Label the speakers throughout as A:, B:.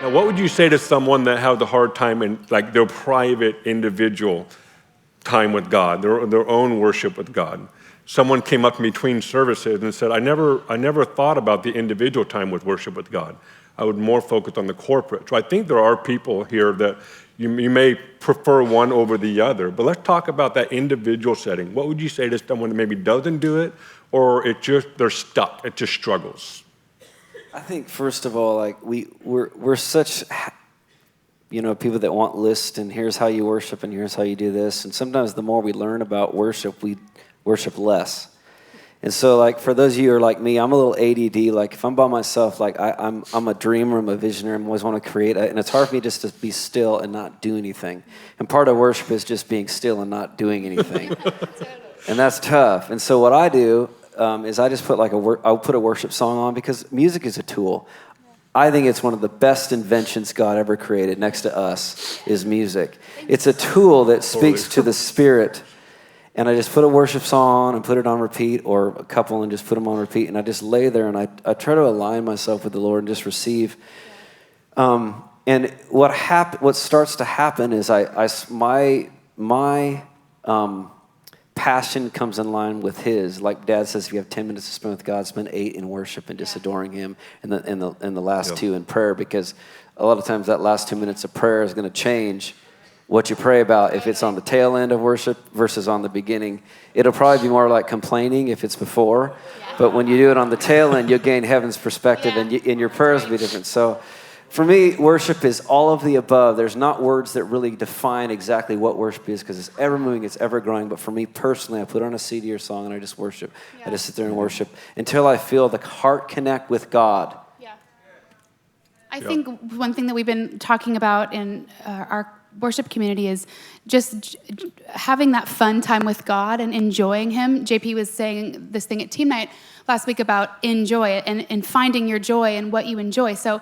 A: Now, what would you say to someone that has a hard time in like their private, individual time with God, their own worship with God? Someone came up between services and said, I never thought about the individual time with worship with God. I would more focus on the corporate. So I think there are people here that you may prefer one over the other, but let's talk about that individual setting. What would you say to someone that maybe doesn't do it, or they're stuck, it just struggles?
B: I think first of all, like we're such, people that want lists and here's how you worship and here's how you do this. And sometimes the more we learn about worship, we worship less. And so, like, for those of you who are like me, I'm a little ADD. Like, if I'm by myself, like, I'm a dreamer, I'm a visionary, I always want to create. And it's hard for me just to be still and not do anything. And part of worship is just being still and not doing anything. And that's tough. And so what I do is I just put I'll put a worship song on, because music is a tool. I think it's one of the best inventions God ever created next to us is music. It's a tool that speaks to the spirit. And I just put a worship song on and put it on repeat, or a couple and just put them on repeat. And I just lay there and I try to align myself with the Lord and just receive. And what starts to happen is my passion comes in line with His. Like Dad says, if you have 10 minutes to spend with God, spend 8 in worship and just adoring Him, and the last 2 in prayer, because a lot of times that last 2 minutes of prayer is going to change what you pray about. If it's on the tail end of worship versus on the beginning, it'll probably be more like complaining if it's before. But when you do it on the tail end, you'll gain heaven's perspective, and your prayers will be different. So for me, worship is all of the above. There's not words that really define exactly what worship is, because it's ever moving, it's ever growing. But for me personally, I put on a CD or song and I just worship. I just sit there and worship until I feel the heart connect with God.
C: I think one thing that we've been talking about in our worship community is just having that fun time with God and enjoying Him. JP was saying this thing at team night last week about enjoy it and finding your joy in what you enjoy. So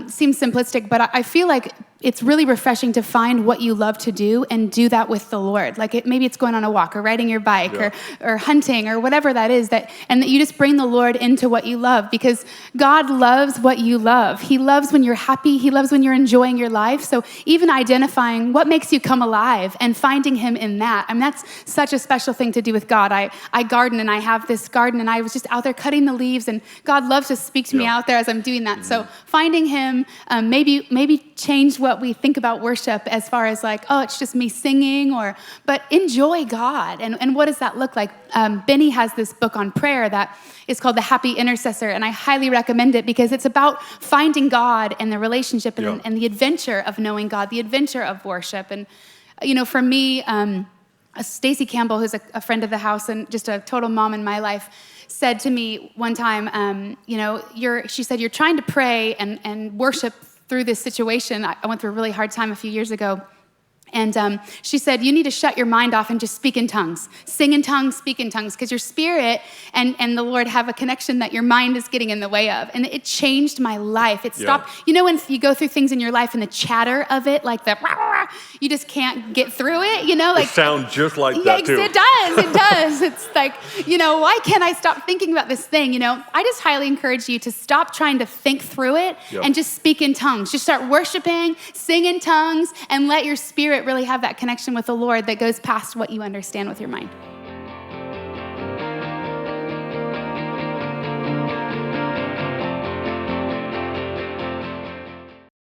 C: seems simplistic, but I feel like it's really refreshing to find what you love to do and do that with the Lord. Like maybe it's going on a walk or riding your bike or hunting or whatever that is, and that you just bring the Lord into what you love, because God loves what you love. He loves when you're happy. He loves when you're enjoying your life. So even identifying what makes you come alive and finding Him in that, I mean, that's such a special thing to do with God. I garden, and I have this garden, and I was just out there cutting the leaves, and God loves to speak to me out there as I'm doing that. Mm-hmm. So finding Him, maybe change what we think about worship as far as like, oh, it's just me singing, but enjoy God. And what does that look like? Benny has this book on prayer that is called The Happy Intercessor, and I highly recommend it, because it's about finding God and the relationship and the adventure of knowing God, the adventure of worship. And, for me, Stacy Campbell, who's a friend of the house and just a total mom in my life, said to me one time, she said, you're trying to pray and worship through this situation. I went through a really hard time a few years ago. And she said, you need to shut your mind off and just speak in tongues. Sing in tongues, speak in tongues, because your spirit and the Lord have a connection that your mind is getting in the way of. And it changed my life. It stopped. When you go through things in your life and the chatter of it, like the rah, rah, you just can't get through it, Like,
A: it sounds just like that, too.
C: It does. It's like, why can't I stop thinking about this thing? I just highly encourage you to stop trying to think through it and just speak in tongues. Just start worshiping, sing in tongues, and let your spirit really have that connection with the Lord that goes past what you understand with your mind.